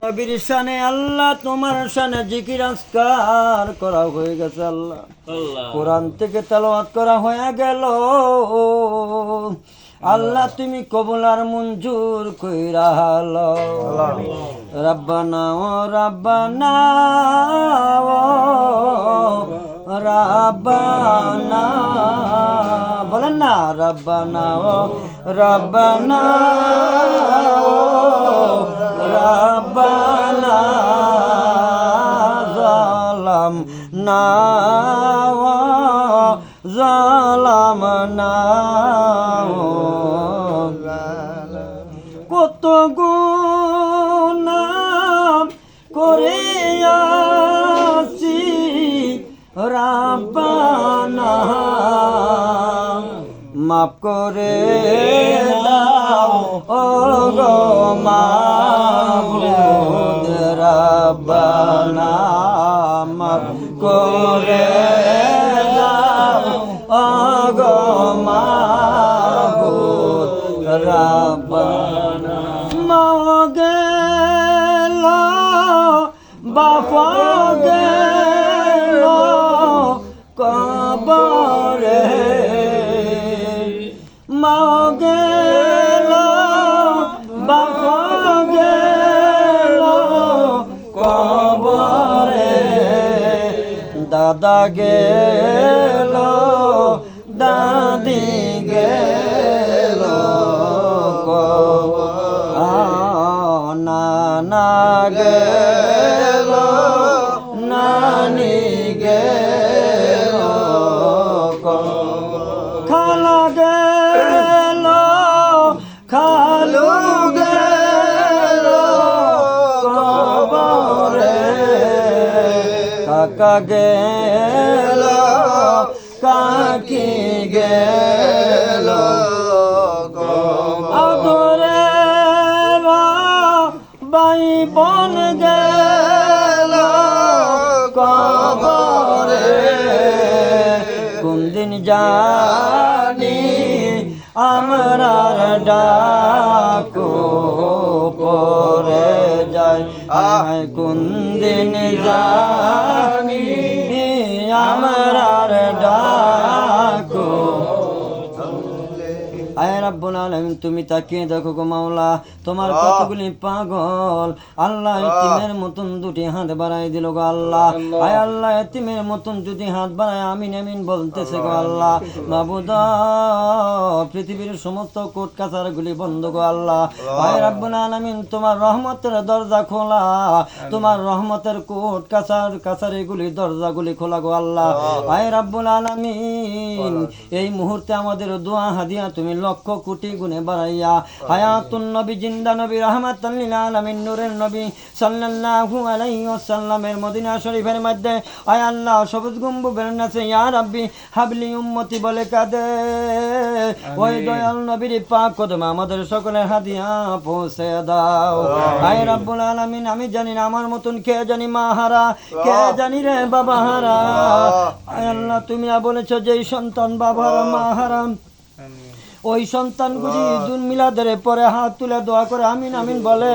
নবীর শানে আল্লাহ তোমার শানে জিকির আজকার করা হয়ে গেছে আল্লাহ। কোরআন থেকে তেলাওয়াত করা হয়ে গেল আল্লাহ, তুমি কবুল আর মঞ্জুর কইরা লও। রব্বানা ও রব্বানা ও রব্বানা, বলেন না, রব্বানা ও রব্বানা ও রব্বানা জালাম না জালাম না, কত গুনাহ করিয়াছি রব্বানা, মাফ করে দাও ও গো মাবুদ রব্বানা, মাফ করে দাও ও গো মাবুদ রব্বানা। মা গেল বাবা গেল কবরে, মা গেল বাবা গেল কবরে, দাদা গেল দাদি গেল নানা গেল নানি গেল, খালা গেল খালু গেল কবরে, কাকা গেল কাকি গেল আদরের ভাই বোন গেল কবরে, কোন দিন জানি আমরার ডাকো পরে যায়, কোন দিন জানি আমরার ডাকো। আয় রাব্বুল আলামিন, তুমি তাকিয়ে দেখো গো মাওলা, তোমার কতগুলি পাগল আল্লাহ এতিমের মতন দুটি হাত বাড়াই দিল গো আল্লাহ। আয় আল্লাহ, এতিমের মতন যদি হাত বাড়ায় আমিন আমিন বলতেছে গো আল্লাহ। মাবুদ, পৃথিবীর সমস্ত কোর্ট কাছারগুলি বন্ধ গো আল্লাহ। আয় রাব্বুল আলামিন, তোমার রহমতের দরজা খোলা, তোমার রহমতের কোর্ট কাছারিগুলি দরজাগুলি খোলা গো আল্লাহ। আয় রাব্বুল আলামিন, এই মুহূর্তে আমাদের দোয়া হাদিয়া তুমি লক্ষ কোটি গুণে বাড়াইয়া হায়াতুন নবী, জিন্দা নবী, রাহমাতাল লিল আলামিন, নূরের নবী সাল্লাল্লাহু আলাইহি ওয়াসাল্লামের মদিনা শরীফের মধ্যে আয় আল্লাহ সবুজ গম্বুজের নিচে ইয়া রাব্বি হাবলি উম্মতি বলে কাঁদে ওই দয়াল নবীর পাক কদমে আমাদের সকলের হাদিয়া পৌঁছে দাও। আয় রাব্বুল আলামিন, আমি জানি না আমার মতন কে জানি মা হারা, কে জানি রে বাবা হারা। আয় আল্লাহ, তুমি বলেছো যেই সন্তান বাবার মা হারা, ওই সন্তানগুলি দুন মিলাদের পরে হাত তুলে দোয়া করে আমিন আমিন বলে,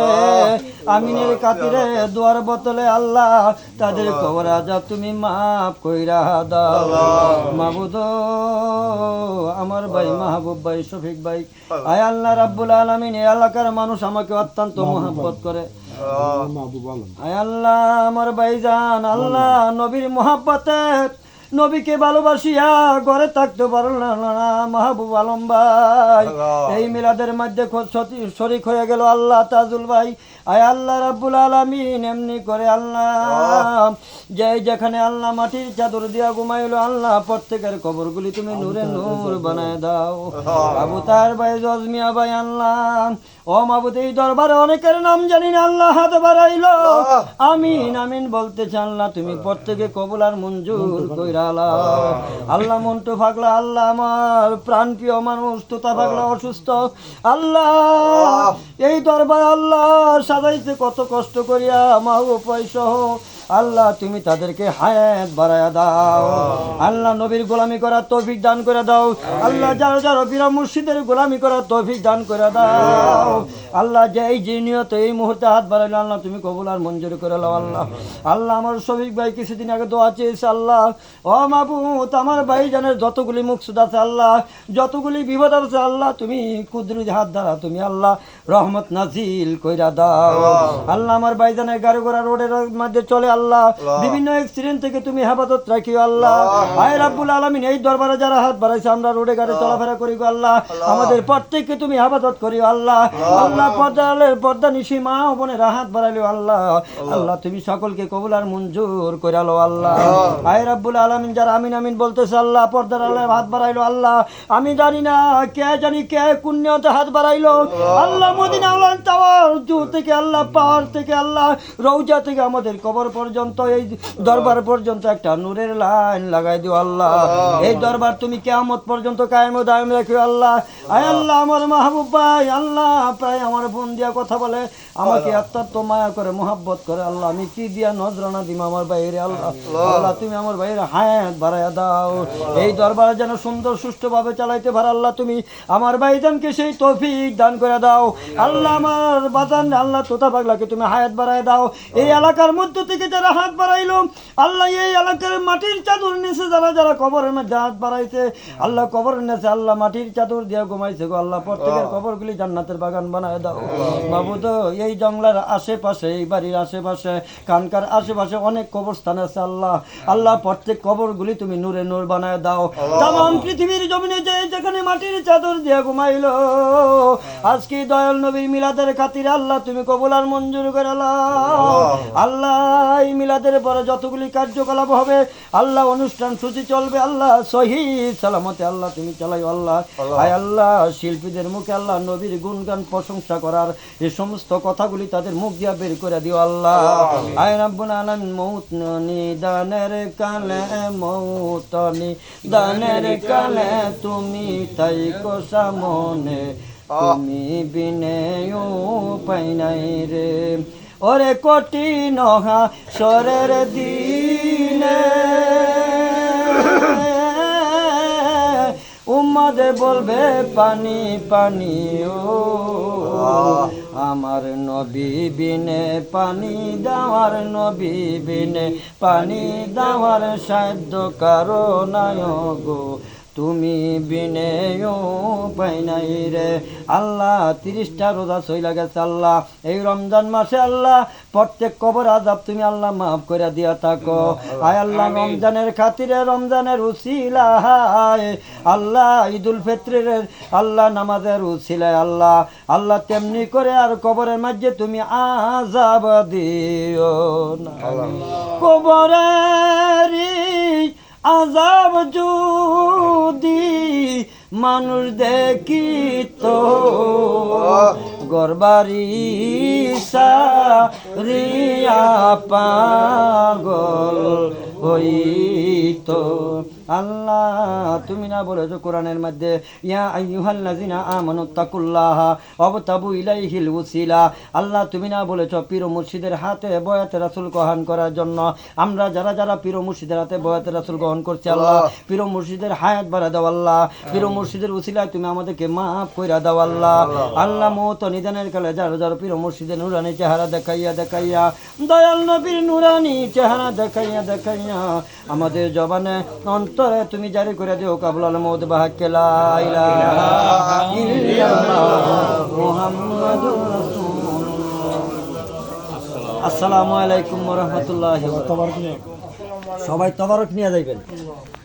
আমিনের খাতিরে দোয়ার বোতলে আল্লাহ তাদের কবর আযাব তুমি মাফ কইরা দাও। মাবুদ, আমার ভাই মাহবুব ভাই, শফিক ভাই, আয় আল্লাহ রাব্বুল আলামিন, এই এলাকার মানুষ আমাকে অত্যন্ত মহব্বত করে। আয় আল্লাহ, আমার ভাইজান আল্লাহ নবীর মহব্বতে নবীকে ভালোবাসিয়া ঘরে থাকতে পারল না মাহবুব আলম ভাই, এই মিলাদের মধ্যে শরীক হয়ে গেল আল্লাহ তাজুল ভাই। আয় আল্লাহ রাব্বুল আলামিন, এমনি করে আল্লাহ যেখানে আল্লাহ মাটির চাদর দিয়া ঘুমাইলো আল্লাহ প্রত্যেকের কবরগুলি তুমি নূরে নূর বানায় দাও। আবু তাহের ভাই, জজমিয়া ভাই, আল্লাহ ও মাবুদ, এই দরবারে অনেকের নাম জানি না আল্লাহ হাত বাড়াইলো আমিন আমিন বলতেছে আল্লাহ তুমি প্রত্যেকে কবুল আর মঞ্জুর কইরা লাও। আল্লাহ মন্টু পাগলা, আল্লাহ আমার প্রাণ প্রিয় মানুষ তোতা পাগলা অসুস্থ আল্লাহ, এই দরবার আল্লাহ সাজাইছে কত কষ্ট করিয়া মাহু পয়সহ আল্লাহ তুমি তাদেরকে হায়াত বাড়ায়া দাও। আল্লাহ নবীর গোলামি করার তৌফিক দান করে দাও। আল্লাহ যারা যারা পীর মুর্শিদের গোলামি করার তৌফিক দান করে দাও। আল্লাহ যে এই যে নিয়ত এই মুহূর্তে হাত বাড়াইলো আল্লাহ তুমি কবুল আর মঞ্জুর করে লাও আল্লাহ। আল্লাহ আমার শফিক ভাই কিছুদিন আগে দোয়া চেয়েছে আল্লাহ, ও মাবুদ আমার ভাই জানের যতগুলি মুকসুদ আছে আল্লাহ, যতগুলি বিপদ আছে আল্লাহ তুমি কুদরতি হাত দ্বারা তুমি আল্লাহ রহমত নাজিল কইরা দাও আল্লাহ। আমার ভাইজানের গাড়ি ঘোড়া রোডের মধ্যে চলে আল্লাহ, বিভিন্ন অ্যাক্সিডেন্ট থেকে তুমি হেফাজত রাখিও আল্লাহ। আয় রাব্বুল আলামিন এই দরবারে যারা হাত বাড়াইছে আমরা রোডে গাড়ি চলাফেরা করি গো আল্লাহ, আমাদের প্রত্যেককে তুমি হেফাজত করিও আল্লাহ। আল্লাহ পর্দা নিশি মা বোনেরা হাত বাড়াইলো আল্লাহ, আল্লাহ তুমি সকলকে কবুল আর মঞ্জুর করে লো আল্লাহ। আয় রাব্বুল আলামিন যারা আমিন আমিন বলতেছে আল্লাহ, পর্দার আল্লাহ হাত বাড়াইলো আল্লাহ, আমি জানি না কে জানি কে কুন্যতে হাত বাড়াইলো আল্লাহ। মদিনা আল্লাহ টাওয়ার জু থেকে আল্লাহ, পাহাড় থেকে আল্লাহ, রৌজা থেকে আমাদের কবর পর্যন্ত এই দরবার পর্যন্ত একটা নূরের লাইন লাগাই দিও আল্লাহ। এই দরবার তুমি কিয়ামত পর্যন্ত কায়েম ও দায়েম রাখিও আল্লাহ। আয় আল্লাহ আমার মাহবুব ভাই আল্লাহ প্রায় আমার বোন দিয়া কথা বলে, আমাকে অত্যন্ত মায়া করে মোহাব্বত করে আল্লাহ, আমি কি দিয়া নজরানা দিম আমার বাইরে আল্লাহ। আল্লাহ তুমি আমার বাইরে হায়াত বাড়াইয়া দাও, এই দরবার যেন সুন্দর সুষ্ঠুভাবে চালাইতে পারে আল্লাহ। তুমি আমার ভাইজানকে সেই তৌফিক দান করে দাও আল্লাহ। আমার বাজান আল্লাহ তোতা পাগলাকে তুমি হায়াত বাড়ায় দাও। এই এলাকার মধ্য থেকে যারা হাত বাড়াইলো আল্লাহ, এই এলাকার মাটির চাদর নিচে যারা যারা কবরের মধ্যে হাত বাড়াইছে আল্লাহ, কবরের নিচে আল্লাহ মাটির চাদর দিয়ে ঘুমাইছে গো আল্লাহ, প্রত্যেকের কবরগুলি জান্নাতের বাগান বানায় দাও মাবুদ। এই জঙ্গলার আশেপাশে, এই বাড়ির আশেপাশে, কানকার আশেপাশে অনেক কবরস্থান আছে আল্লাহ। আল্লাহ প্রত্যেক কবরগুলি তুমি নূরে নূর বানায় দাও। তাম পৃথিবীর জমিনে যে যেখানে মাটির চাদর দিয়ে ঘুমাইলো আজকে দয়াল নবীর মিলাদের খাতিরে আল্লাহ তুমি কবুল আর মঞ্জুর করে লাও আল্লাহ। এই মিলাদের পরে যতগুলি কার্যকলাপ হবে আল্লাহ, অনুষ্ঠান সূচি চলবে আল্লাহ, সহি সালামতে আল্লাহ তুমি চালাইও আল্লাহ। আয় আল্লাহ শিল্পীদের মুখে আল্লাহ নবীর গুণগান প্রশংসা করার এই সমস্ত কথাগুলি তাদের মুখ দিয়া বের করে দিও আল্লাহ। আয় রাব্বুল আলামিন মৌত নিদানের কালে, মৌত নিদানের কালে তুমি তাই কোসা মনে, তুমি বিনে উপায় নাই রে। ওরে কঠিন হাসরের দিনে উম্মতে বলবে পানি পানি ও, আমার নবী বিনে পানি দেওয়ার, নবী বিনে পানি দেওয়ার সাধ্য কারো নাই গো, তুমি বিনে উপায় নাই রে আল্লাহ। 30টা রোজা সইলা গেছে আল্লাহ, এই রমজান মাসে আল্লাহ প্রত্যেক কবর আযাব তুমি আল্লাহ মাফ করে দিয়া থাকো। আয় আল্লাহ রমজানের খাতিরে, রমজানের উসিলায় আল্লাহ, ঈদুল ফিতরের আল্লাহ নামাজের উসিলায় আল্লাহ, আল্লাহ তেমনি করে আর কবরের মাঝে তুমি আযাব দিও না। কবরের আযাব যদি মানুষ দেখিত, গরবারি সারিয়া পাগল হইতো আল্লাহ। তুমি না বলেছো কোরআনের মধ্যে, ইয়া আইয়ুহাল্লাযিনা আমানুত্তাকুল্লাহা ওয়াবতাগু ইলাইহিল ওয়াসিলা। আল্লাহ তুমি না বলেছো পীর ও মুর্শিদের হাতে বয়াতে রাসূল গ্রহণ করার জন্য। আমরা যারা যারা পীর ও মুর্শিদের হাতে বয়াতে রাসূল গ্রহণ করছি আল্লাহ, পীর ও মুর্শিদের হায়াত বাড়া দাও আল্লাহ, পীর ও মুর্শিদের ওসিলায় তুমি আমাদেরকে মাফ কইরা দাও আল্লাহ। আল্লাহ মওত নিদানের কালে যারা যারা পীর ও মুর্শিদের নুরানি চেহারা দেখাইয়া দেখাইয়া, দয়াল নবীর নুরানি চেহারা দেখাইয়া দেখাইয়া আমাদের জবানে অন্তরে তুমি জারি করে দিও কাবুল মওত বাহাক্কে লা ইলাহা ইল্লাল্লাহ মুহাম্মাদুর রাসূলুল্লাহ। আসসালামু আলাইকুম ওয়া রাহমাতুল্লাহি ওয়া বারাকাতুহু। সবাই তবারক নিয়ে যাইবেন।